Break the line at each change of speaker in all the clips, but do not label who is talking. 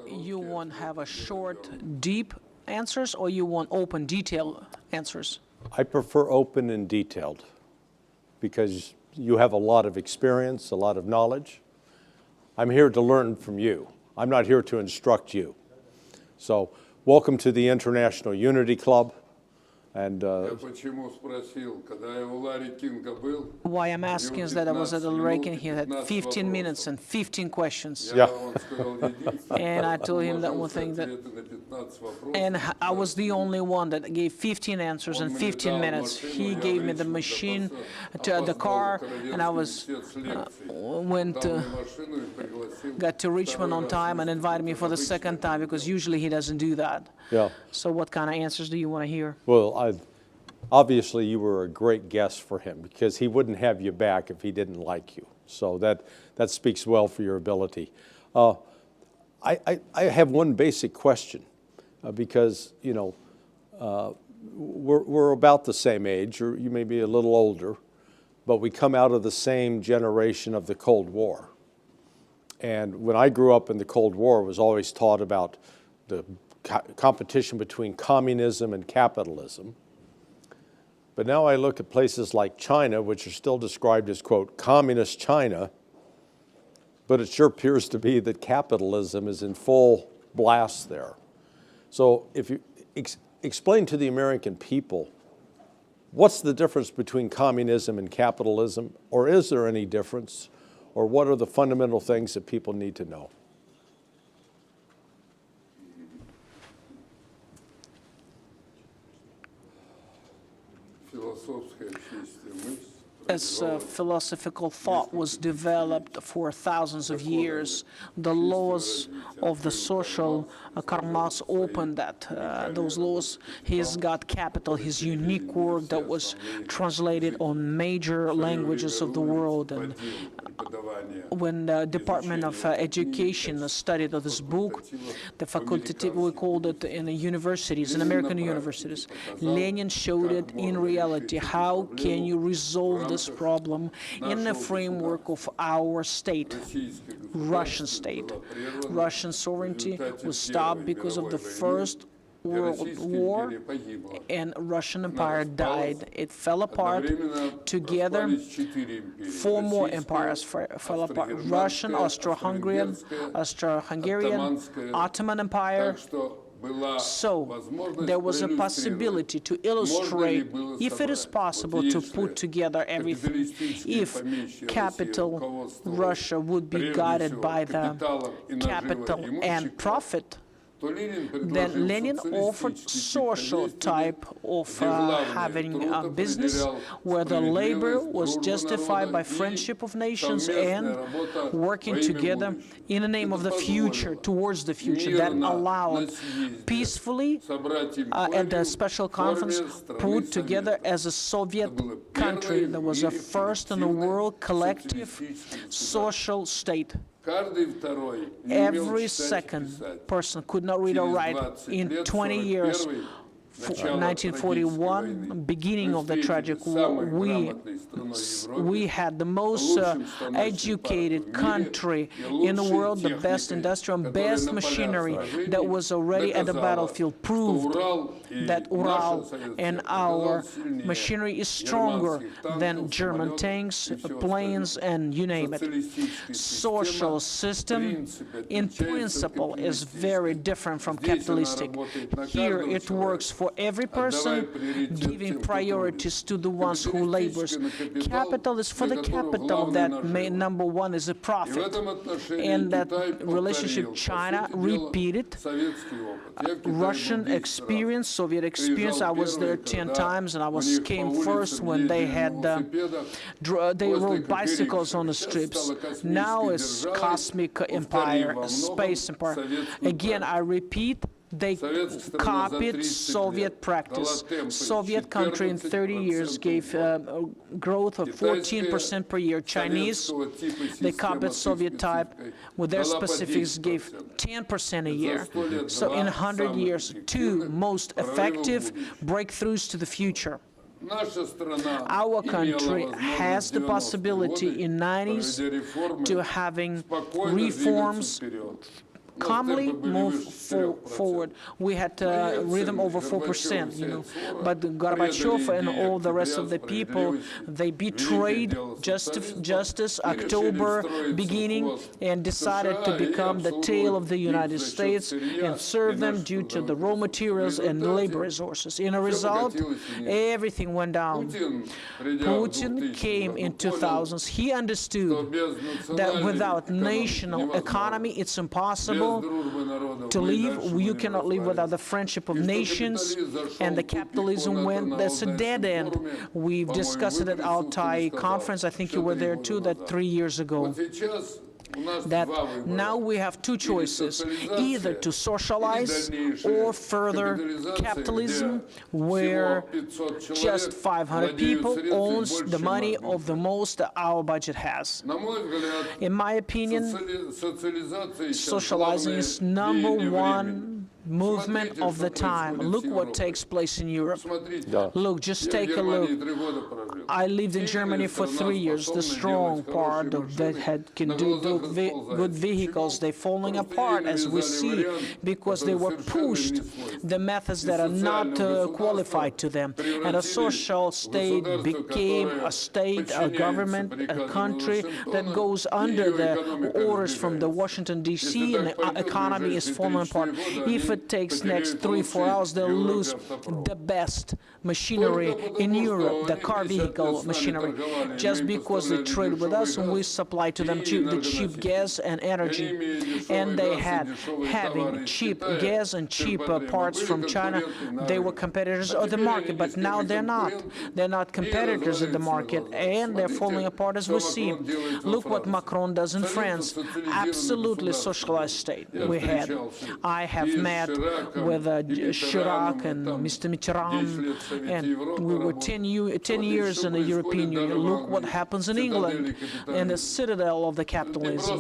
You want to have a short, deep answers, or you want open, detailed answers?
I prefer open and detailed because you have a lot of experience, a lot of knowledge. I'm here to learn from you. I'm not here to instruct you. So welcome to the International Unity Club. And
why I'm asking is that I was at the Reagan, he had 15 minutes and 15 questions.
yeah.
And I told him that one thing, that, and I was the only one that gave 15 answers in 15 minutes. He gave me the machine, to the car, and I was got to Richmond on time and invited me for the second time because usually he doesn't do that.
Yeah.
So what kind of answers do you want to hear?
Well, obviously you were a great guest for him because he wouldn't have you back if he didn't like you. So that speaks well for your ability. I have one basic question because, you know, we're about the same age, or you may be a little older, but we come out of the same generation of the Cold War. And when I grew up in the Cold War, I was always taught about the competition between communism and capitalism. But now I look at places like China, which are still described as, quote, communist China, but it sure appears to be that capitalism is in full blast there. So if you explain to the American people, what's the difference between communism and capitalism, or is there any difference, or what are the fundamental things that people need to know?
As philosophical thought was developed for thousands of years, the laws of the social, Karl Marx opened that. Those laws, he's got Capital, his unique work that was translated on major languages of the world. And when the Department of Education studied this book, the facultative, we called it in the universities, in American universities, Lenin showed it in reality. How can you resolve this problem in the framework of our state, Russian state? Russian sovereignty was stopped because of the First World War, and Russian Empire died. It fell apart. Together, 4 more empires fell apart: Russian, Austro-Hungarian, Ottoman Empire. So there was a possibility to illustrate if it is possible to put together everything. If capital Russia would be guided by the capital and profit, then Lenin offered social type of having a business where the labor was justified by friendship of nations and working together in the name of the future, towards the future, that allowed peacefully at the special conference put together as a Soviet country that was a first in the world collective social state. Every second person could not read or write. In 20 years, 1941, beginning of the tragic war, we had the most educated country in the world, the best industrial and best machinery that was already at the battlefield, proved that Ural and our machinery is stronger than German tanks, planes, and you name it. Social system, in principle, is very different from capitalistic. Here it works for every person, giving priorities to the ones who labors. Capital is for the capital that number one is a profit. And that relationship, China repeated Russian experience, Soviet experience. I was there 10 times, and I came first when they had they rode bicycles on the strips. Now it's cosmic empire, a space empire. Again, I repeat, they copied Soviet practice. Soviet country in 30 years gave growth of 14% per year. Chinese, they copied Soviet type with their specifics, gave 10% a year. So in 100 years, 2 most effective breakthroughs to the future. Our country has the possibility in 90s to having reforms calmly move forward. We had rhythm over 4%, you know. But Gorbachev and all the rest of the people, they betrayed justice, October beginning, and decided to become the tail of the United States and serve them due to the raw materials and labor resources. In a result, everything went down. Putin came in 2000s. He understood that without national economy, it's impossible to live. You cannot live without the friendship of nations, and the capitalism went, that's a dead end. We've discussed it at Altai conference. I think you were there too, that 3 years ago. That now we have two choices, either to socialize or further capitalism, where just 500 people owns the money of the most that our budget has. In my opinion, socializing is #1 movement of the time. Look what takes place in Europe. Look, just take a look. I lived in Germany for 3 years. The strong part of that can do good vehicles, they're falling apart, as we see, because they were pushed the methods that are not qualified to them. And a social state became a state, a government, a country that goes under the orders from the Washington, D.C., and the economy is falling apart. If it takes next 3-4 hours, they'll lose the best machinery in Europe, the car vehicle machinery, just because they trade with us and we supply to them the cheap gas and energy. And they having cheap gas and cheap parts from China, they were competitors of the market, but now they're not. They're not competitors in the market, and they're falling apart as we see. Look what Macron does in France. Absolutely socialized state we had. I have met with Chirac and Mr. Mitterrand, and we were 10 years in the European Union. Look what happens in England, in the citadel of the capitalism.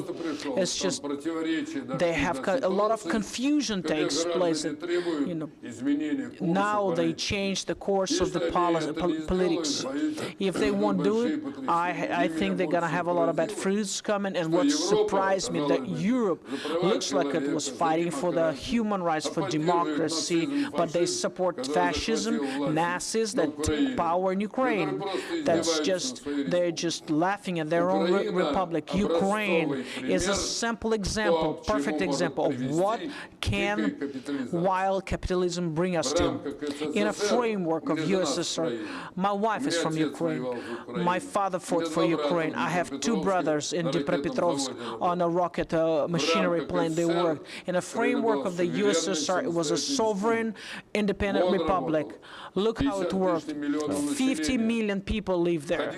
It's just they have a lot of confusion takes place. You know, now they change the course of the politics. If they won't do it, I think they're gonna have a lot of bad fruits coming. And what surprised me that Europe looks like it was fighting for the human rights, for democracy, but they support fascism, Nazis that take power in Ukraine. That's just, they're just laughing at their own republic. Ukraine is a simple example, perfect example of what can wild capitalism bring us to. In a framework of USSR, my wife is from Ukraine. My father fought for Ukraine. I have 2 brothers in Dnipropetrovsk on a rocket machinery plant. They worked. In a framework of the USSR, it was a sovereign, independent republic. Look how it worked. 50 million people live there.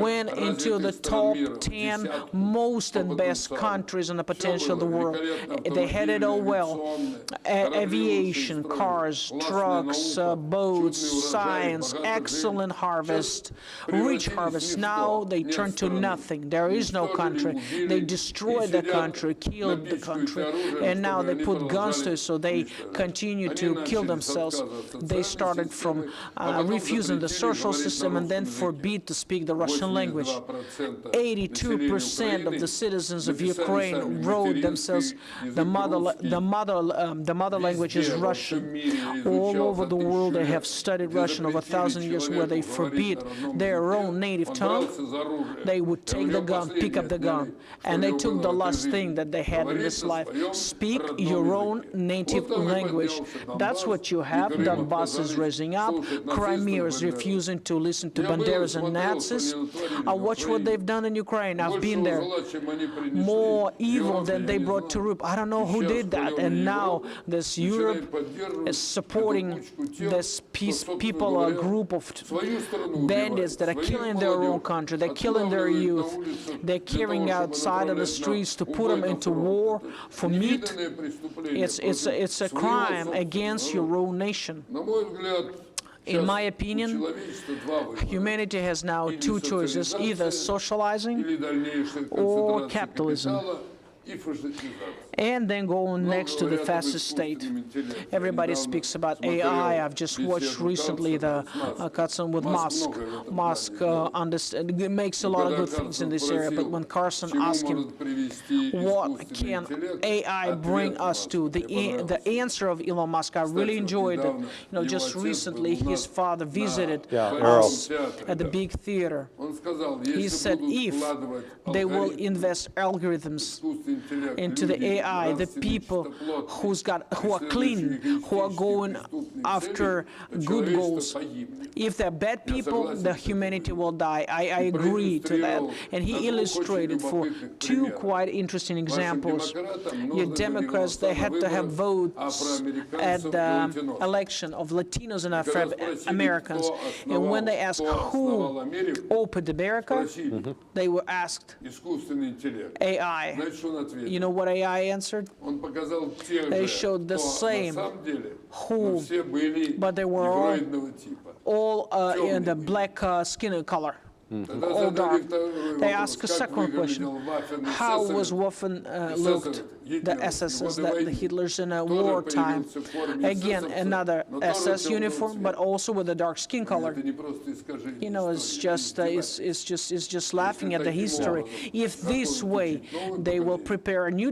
Went into the top 10 most and best countries in the potential of the world. They had it all well. Aviation, cars, trucks, boats, science, excellent harvest, rich harvest. Now they turn to nothing. There is no country. They destroyed the country, killed the country, and now they put guns to it, so they continue to kill themselves. They started from refusing the social system and then forbid to speak the Russian language. 82% of the citizens of Ukraine wrote themselves the mother language is Russian. All over the world they have studied Russian over 1,000 years, where they forbid their own native tongue. They would take the gun, pick up the gun, and they took the last thing that they had in this life. Speak your own native language. That's what you have. Donbass is raising up. Crimea is refusing to listen to Banderas and Nazis. I watch what they've done in Ukraine. I've been there. More evil than they brought to Europe. I don't know who did that. And now this Europe is supporting this people, a group of bandits that are killing their own country. They're killing their youth. They're carrying outside of the streets to put them into war for meat. It's a crime against your own nation. In my opinion, humanity has now 2 choices, either socializing or capitalism. and then go next to the fascist state. Everybody speaks about AI. I've just watched recently the cutscene with Musk. Musk makes a lot of good things in this area, but when Carson asked him, what can AI bring us to? The answer of Elon Musk, I really enjoyed it. Just recently his father visited us at the big theater. He said if they will invest algorithms into the AI, the people who are clean, who are going after good goals, if they're bad people, the humanity will die. I agree to that. And he illustrated for two quite interesting examples. Your Democrats, they had to have votes at the election of Latinos and Afro-Americans. And when they asked who opened America, they were asked AI. You know what AI answered? They showed the same who, but they were all in the black skin color. All dark. They ask a second question. How was Waffen looked, the SSs, the Hitlers in a wartime? Again, another SS uniform, but also with a dark skin color. It's just laughing at the history. If this way they will prepare a new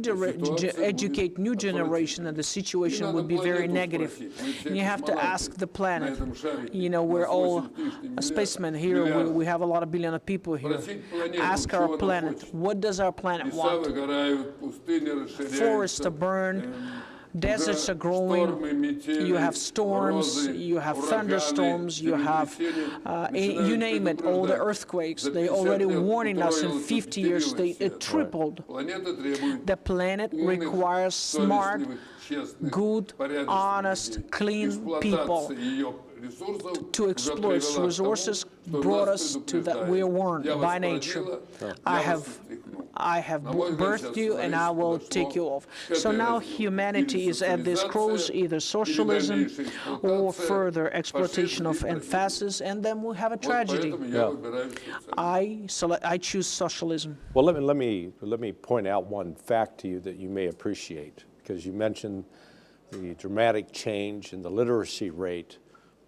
educate new generation, and the situation would be very negative. And you have to ask the planet. We're all spacemen here. We have a lot of billion of people here. Ask our planet, what does our planet want? Forests are burned, deserts are growing, you have storms, you have thunderstorms, you have, you name it, all the earthquakes. They already warning us in 50 years, it tripled. The planet requires smart, good, honest, clean people to exploit its resources. Brought us to that we are warned by nature. I have birthed you and I will take you off. So now humanity is at this cross, either socialism or further exploitation of fascism, and then we have a tragedy. I choose socialism.
Well, let me point out one fact to you that you may appreciate, because you mentioned the dramatic change in the literacy rate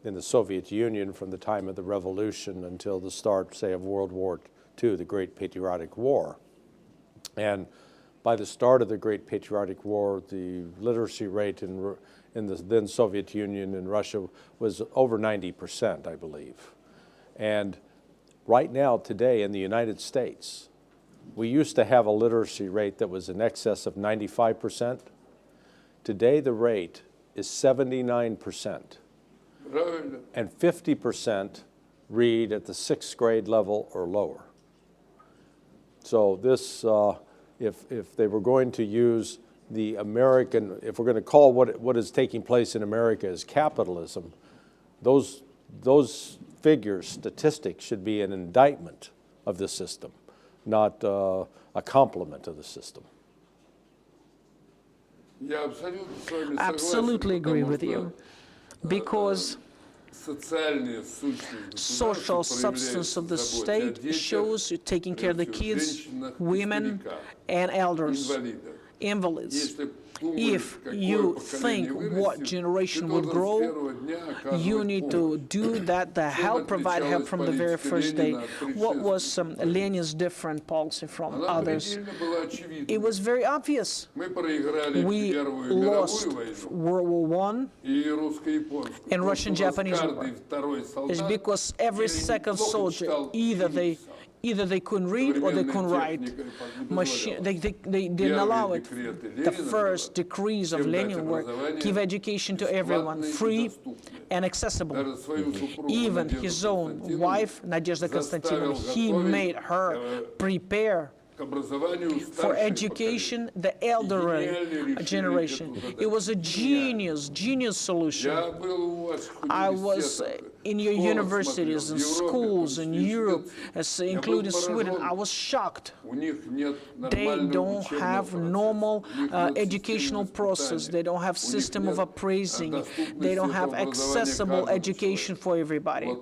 in the Soviet Union from the time of the revolution until the start, say, of World War II, the Great Patriotic War. And by the start of the Great Patriotic War, the literacy rate in the then Soviet Union and Russia was over 90%, I believe. And right now, today, in the United States, we used to have a literacy rate that was in excess of 95%. Today, the rate is 79%. And 50% read at the 6th grade level or lower. So this, if they were going to use the American, if we're going to call what is taking place in America as capitalism, those figures, statistics, should be an indictment of the system, not a complement of the system.
Absolutely agree with you, because social substance of the state shows taking care of the kids, women, and elders, invalids. If you think what generation would grow, you need to do that, provide help from the very first day. What was Lenin's different policy from others? It was very obvious. We lost World War I and Russian-Japanese War. It's because every second soldier, either they couldn't read or they couldn't write. They didn't allow it. The first decrees of Lenin were give education to everyone, free and accessible. Even his own wife, Nadezhda Konstantinovna, he made her prepare for education, the elderly generation. It was a genius solution. I was in your universities and schools in Europe, including Sweden. I was shocked. They don't have normal educational process. They don't have system of appraising. They don't have accessible education for everybody.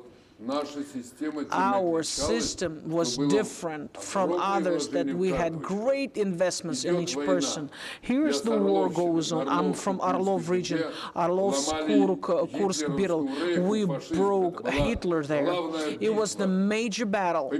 Our system was different from others, that we had great investments in each person. Here's the war goes on. I'm from Orlov region, Orlovsk, Kursk, Biril. We broke Hitler there. It was the major battle.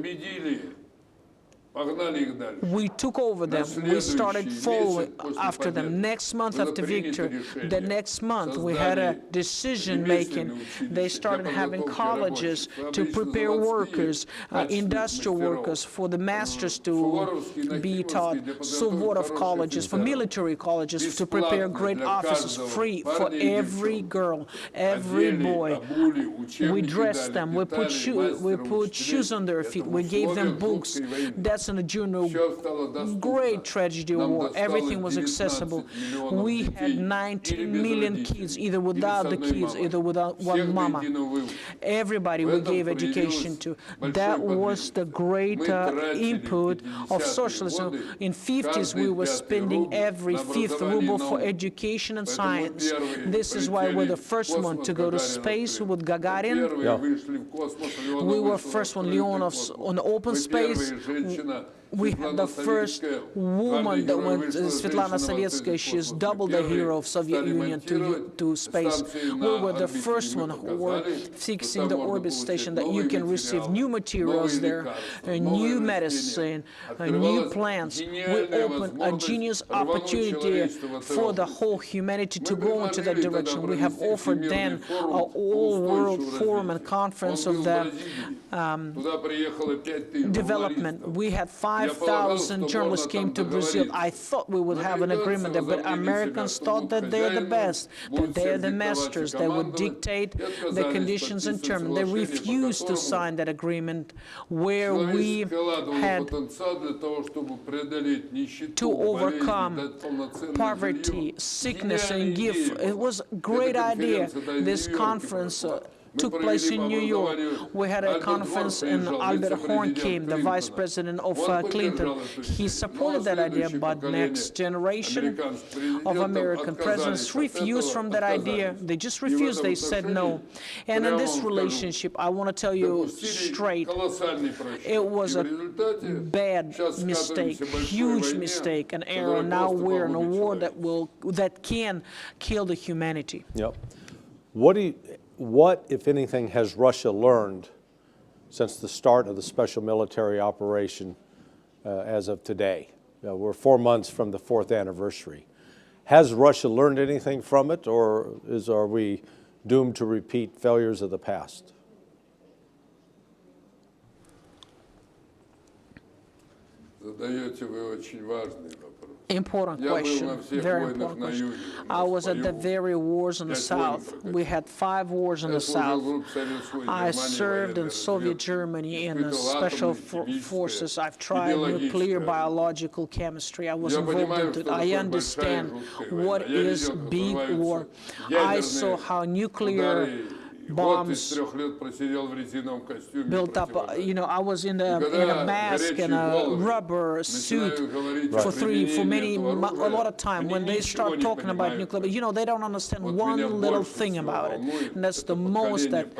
We took over them. We started following after them. Next month after victory, the next month we had a decision making. They started having colleges to prepare workers, industrial workers, for the masters to be taught, Suvorov colleges, for military colleges to prepare great officers, free for every girl, every boy. We dressed them. We put shoes on their feet. We gave them books. That's in the journal. Great tragedy of war. Everything was accessible. We had 19 million kids, either without the kids, either without one mama. Everybody we gave education to. That was the great input of socialism. In 50s, we were spending every fifth ruble for education and science. This is why we're the first one to go to space with Gagarin.
Yeah.
We were first one, Leonov's on open space. We had the first woman that went, Svetlana Sovetskaya. She's double the hero of Soviet Union to space. We were the first one who were fixing the orbit station, that you can receive new materials there, new medicine, new plants. We opened a genius opportunity for the whole humanity to go into that direction. We have offered then an all-world forum and conference of the development. We had 5,000 journalists came to Brazil. I thought we would have an agreement there, but Americans thought that they're the best, that they're the masters, they would dictate the conditions and terms. They refused to sign that agreement, where we had to overcome poverty, sickness, and give. It was a great idea. This conference took place in New York. We had a conference, and Albert Horn came, the vice president of Clinton. He supported that idea, but next generation of American presidents refused from that idea. They just refused. They said no. And in this relationship, I want to tell you straight, it was a bad mistake, huge mistake, an error. Now we're in a war that can kill the humanity.
Yep. What, if anything, has Russia learned since the start of the special military operation as of today? We're 4 months from the 4th anniversary. Has Russia learned anything from it, or are we doomed to repeat failures of the past?
Important question, very important question. I was at the very wars in the South. We had 5 wars in the South. I served in Soviet Germany in the special forces. I've tried nuclear biological chemistry. I was involved in it. I understand what is big war. I saw how nuclear bombs built up. I was in a mask and a rubber suit for a lot of time. When they start talking about nuclear, they don't understand one little thing about it. And that's the most that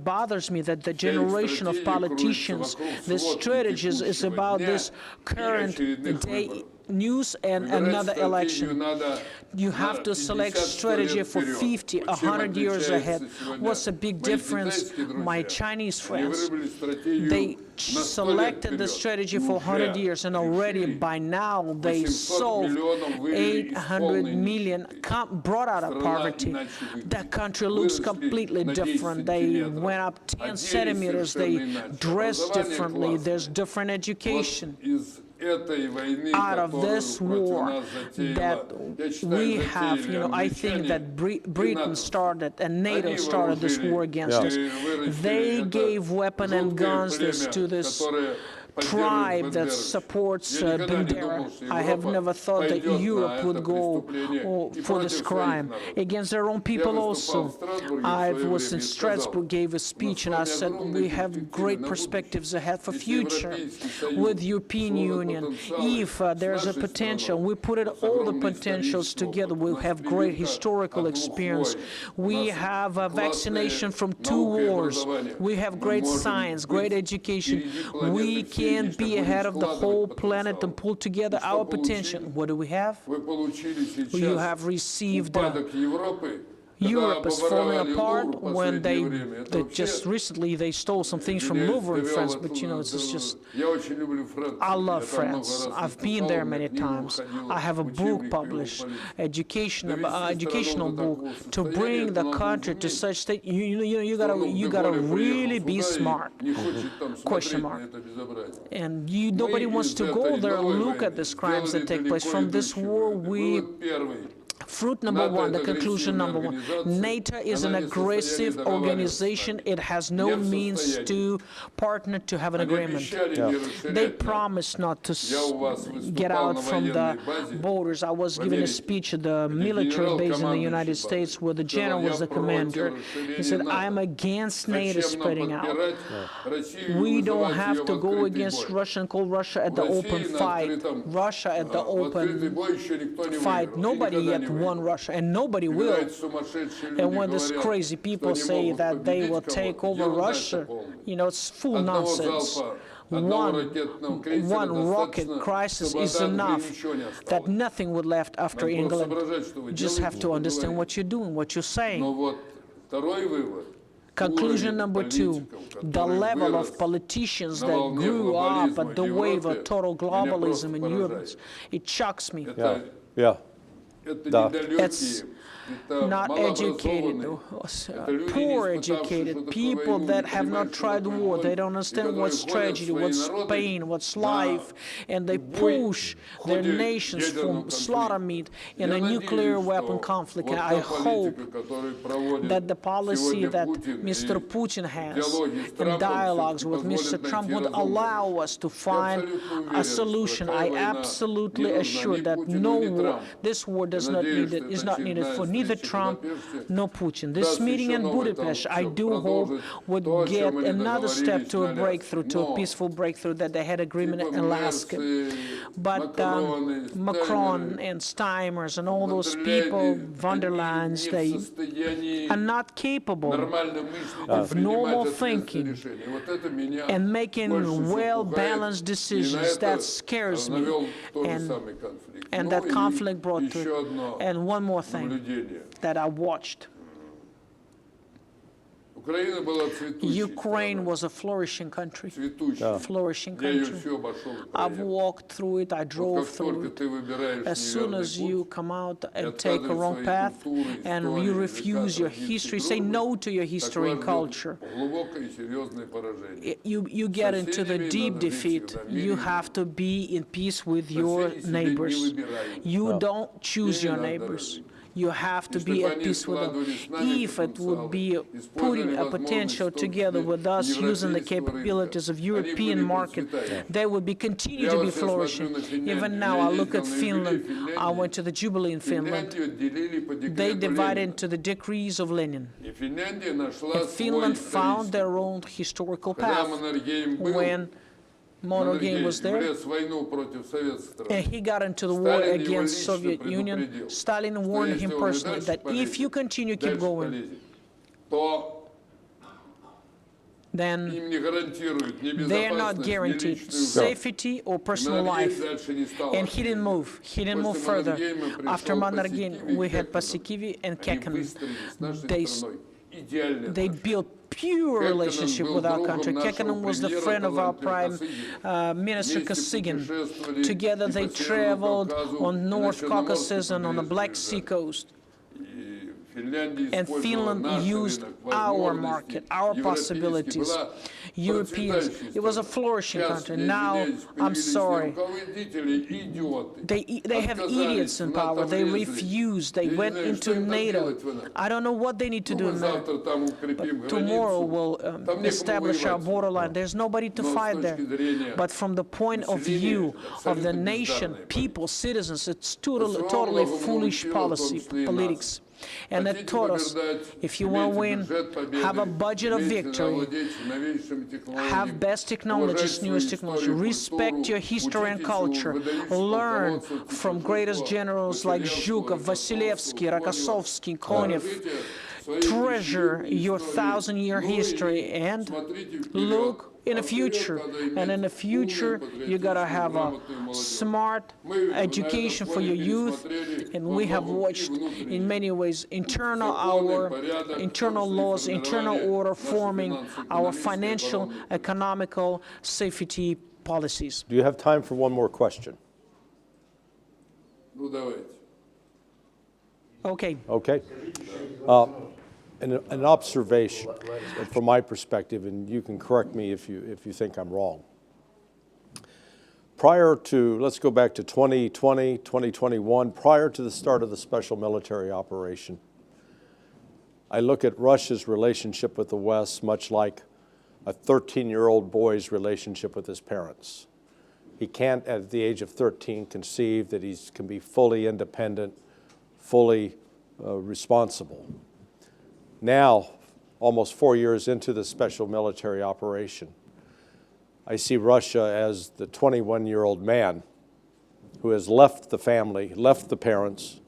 bothers me, that the generation of politicians, the strategies is about this current day news and another election. You have to select strategy for 50, 100 years ahead. What's the big difference? My Chinese friends, they selected the strategy for 100 years, and already by now they solved 800 million, brought out of poverty. That country looks completely different. They went up 10 centimeters. They dress differently. There's different education. Out of this war that we have, I think that Britain started and NATO started this war against us. They gave weapons and guns to this tribe that supports Bandera. I have never thought that Europe would go for this crime against their own people also. I was in Strasbourg, gave a speech, and I said we have great perspectives ahead for future with European Union. If there's a potential, we put all the potentials together. We have great historical experience. We have a vaccination from 2 wars. We have great science, great education. We can be ahead of the whole planet and pull together our potential. What do we have? You have received Europe is falling apart when they just recently they stole some things from Louvre in France, but you know, it's just, I love France. I've been there many times. I have a book published, educational book, to bring the country to such state. You gotta really be smart. Question mark. And nobody wants to go there and look at these crimes that take place. From this war, fruit number one, the conclusion number one. NATO is an aggressive organization. It has no means to partner to have an agreement. They promised not to get out from the borders. I was giving a speech at the military base in the United States where the general was the commander. He said, I am against NATO spreading out. We don't have to go against Russia and call Russia at the open fight. Russia at the open fight. Nobody yet won Russia, and nobody will. And when these crazy people say that they will take over Russia, you know, it's full nonsense. One rocket crisis is enough, that nothing would left after England. You just have to understand what you're doing, what you're saying. Conclusion number two, the level of politicians that grew up at the wave of total globalism in Europe, it shocks me. It's not educated, poor educated people that have not tried war. They don't understand what's tragedy, what's pain, what's life, and they push their nations from slaughter meat in a nuclear weapon conflict. And I hope that the policy that Mr. Putin has in dialogues with Mr. Trump would allow us to find a solution. I absolutely assure that no war, this war is not needed for neither Trump nor Putin. This meeting in Budapest, I do hope, would get another step to a breakthrough, to a peaceful breakthrough, that they had agreement in Alaska. But Macron and Steinmeier and all those people, von der Leyen's, they are not capable of normal thinking and making well-balanced decisions. That scares me. And that conflict brought to. And one more thing that I watched. Ukraine was a flourishing country. Flourishing country. I've walked through it, I drove through it. As soon as you come out and take a wrong path and you refuse your history, say no to your history and culture, you get into the deep defeat. You have to be in peace with your neighbors. You don't choose your neighbors. You have to be at peace with them. If it would be putting a potential together with us using the capabilities of European market, they would continue to be flourishing. Even now, I look at Finland. I went to the Jubilee in Finland. They divided into the decrees of Lenin. And Finland found their own historical path. When Monogame was there, and he got into the war against Soviet Union. Stalin warned him personally that if you continue, keep going, then they are not guaranteed safety or personal life. And he didn't move. He didn't move further. After Mannerheim, we had Paasikivi and Kekkonen. They built pure relationship with our country. Kekkonen was the friend of our Prime Minister Kosygin. Together they traveled on North Caucasus and on the Black Sea coast. And Finland used our market, our possibilities. Europeans, it was a flourishing country. Now, I'm sorry, they have idiots in power. They refused. They went into NATO. I don't know what they need to do now. But tomorrow we'll establish our borderline. There's nobody to fight there. But from the point of view of the nation, people, citizens, it's totally foolish politics. And that taught us, if you want to win, have a budget of victory, have best technologies, newest technology, respect your history and culture, learn from greatest generals like Zhukov, Vasilevsky, Rokossovsky, Konev, treasure your 1,000-year history, and look in the future. And in the future, you gotta have a smart education for your youth. And we have watched, in many ways, internal laws, internal order forming our financial, economical safety policies.
Do you have time for one more question?
Okay.
Okay. An observation from my perspective, and you can correct me if you think I'm wrong. Prior to, let's go back to 2020, 2021, prior to the start of the special military operation, I look at Russia's relationship with the West much like a 13-year-old boy's relationship with his parents. He can't, at the age of 13, conceive that he can be fully independent, fully responsible. Now, almost 4 years into the special military operation, I see Russia as the 21-year-old man who has left the family, left the parents,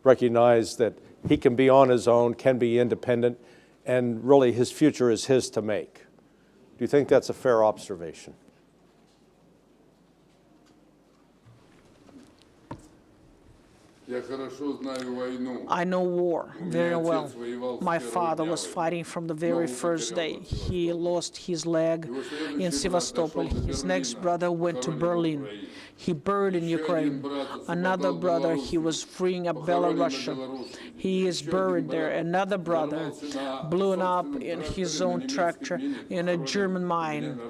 recognized that he can be on his own, can be independent, and really his future is his to make. Do you think that's a fair observation?
I know war very well. My father was fighting from the very first day. He lost his leg in Sevastopol. His next brother went to Berlin. He buried in Ukraine. Another brother, he was freeing up Belarus. He is buried there. Another brother blew up in his own tractor in a German mine.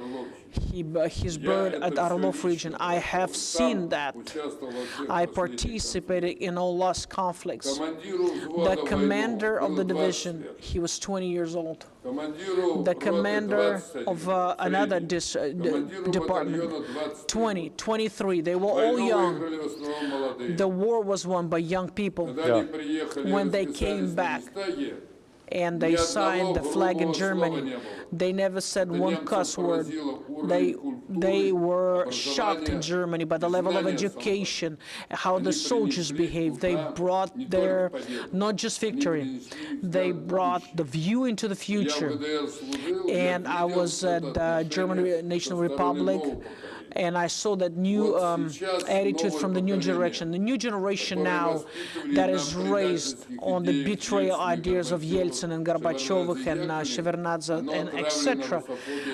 He's buried at Orlov region. I have seen that. I participated in all lost conflicts. The commander of the division, he was 20 years old. The commander of another department, 20, 23, they were all young. The war was won by young people. When they came back and they signed the flag in Germany, they never said one cuss word. They were shocked in Germany by the level of education, how the soldiers behaved. They brought their, not just victory, they brought the view into the future. And I was at the German National Republic, and I saw that new attitude from the new generation. The new generation now that is raised on the betrayal ideas of Yeltsin and Gorbachev and Shevardnadze and etc.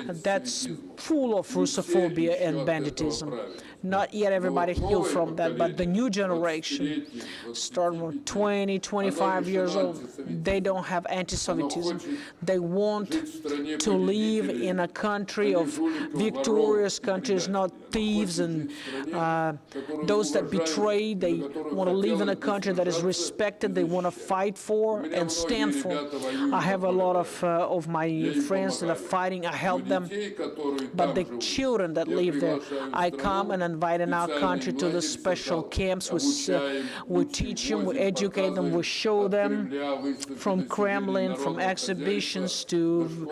That's full of Russophobia and banditism. Not yet everybody healed from that, but the new generation, starting from 20, 25 years old, they don't have anti-Semitism. They want to live in a country of victorious countries, not thieves and those that betray. They want to live in a country that is respected. They want to fight for and stand for. I have a lot of my friends that are fighting. I help them. But the children that live there, I come and invite in our country to the special camps. We teach them, we educate them, we show them from Kremlin, from exhibitions to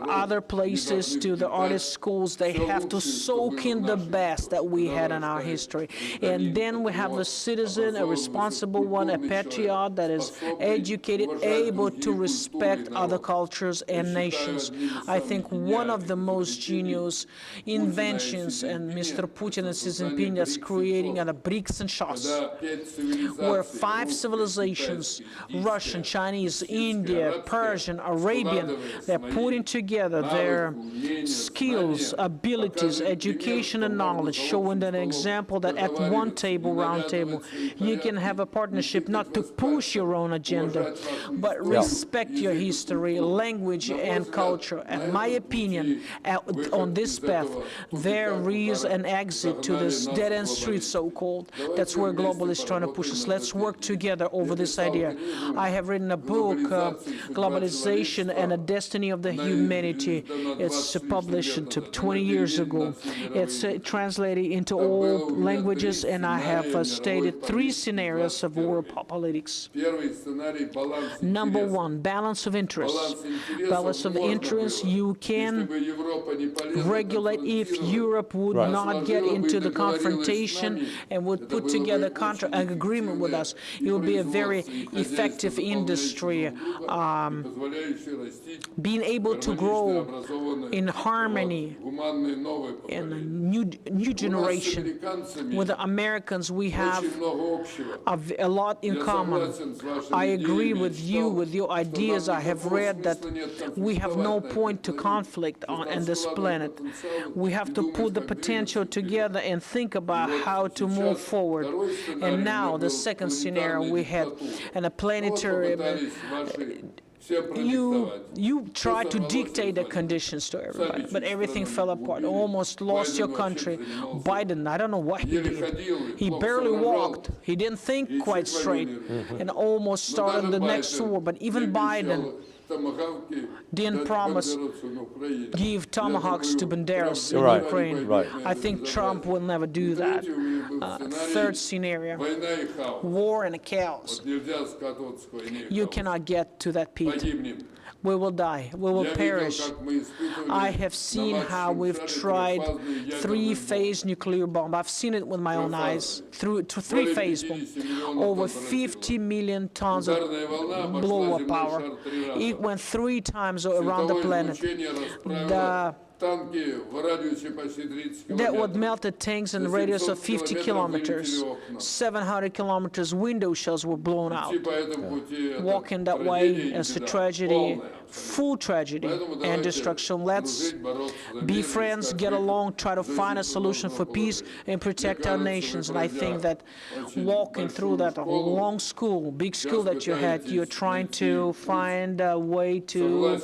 other places, to the artist schools. They have to soak in the best that we had in our history. And then we have a citizen, a responsible one, a patriot that is educated, able to respect other cultures and nations. I think one of the most genius inventions, and Mr. Putin and Xi Jinping is creating the BRICS and SHOS, where 5 civilizations, Russian, Chinese, India, Persian, Arabian, they're putting together their skills, abilities, education, information and knowledge, showing an example that at one table, round table, you can have a partnership not to push your own agenda, but respect your history, language, and culture. In my opinion, on this path, there is an exit to this dead-end street, so-called. That's where globalists is trying to push us. Let's work together over this idea. I have written a book, Globalization and the Destiny of the Humanity. It's published 20 years ago. It's translated into all languages, and I have stated 3 scenarios of world politics. Number 1, balance of interests. Balance of interests you can regulate if Europe would not get into the confrontation and would put together an agreement with us. It would be a very effective industry, being able to grow in harmony in a new generation. With the Americans, we have a lot in common. I agree with you, with your ideas. I have read that we have no point to conflict on this planet. We have to put the potential together and think about how to move forward. And now the second scenario we had, and a planetary, you tried to dictate the conditions to everybody, but everything fell apart. Almost lost your country. Biden, I don't know what he did. He barely walked. He didn't think quite straight, and almost started the next war. But even Biden didn't promise give tomahawks to Banderas in Ukraine. I think Trump will never do that. Third scenario, war and chaos. You cannot get to that peak. We will die. We will perish. I have seen how we've tried 3-phase nuclear bomb. I've seen it with my own eyes. Through 3-phase bomb. Over 50 million tons of blow-up power. It went 3 times around the planet. That would melt the tanks in a radius of 50 kilometers. 700 kilometers window shells were blown out. Walking that way is a tragedy, full tragedy and destruction. Let's be friends, get along, try to find a solution for peace and protect our nations. And I think that walking through that long school, big school that you had, you're trying to find a way to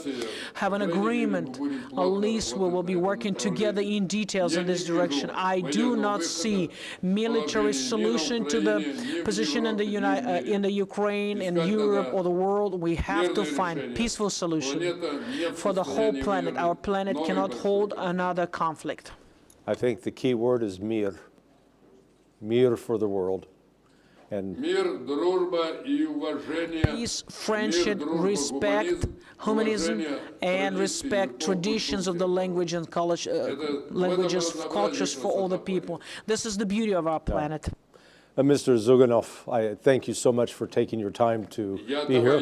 have an agreement. At least we will be working together in details in this direction. I do not see military solution to the position in the Ukraine, in Europe, or the world. We have to find peaceful solution for the whole planet. Our planet cannot hold another conflict.
I think the key word is mir. Mir for the world. And
peace, friendship, respect, humanism, and respect traditions of the language and languages, cultures for all the people. This is the beauty of our planet.
Mr. Zyuganov, I thank you so much for taking your time to be here.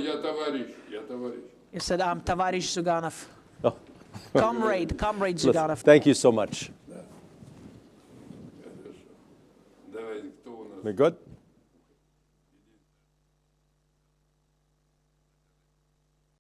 He said, I'm Tavarish Zyuganov. Oh. Comrade Zyuganov.
Thank you so much. We good?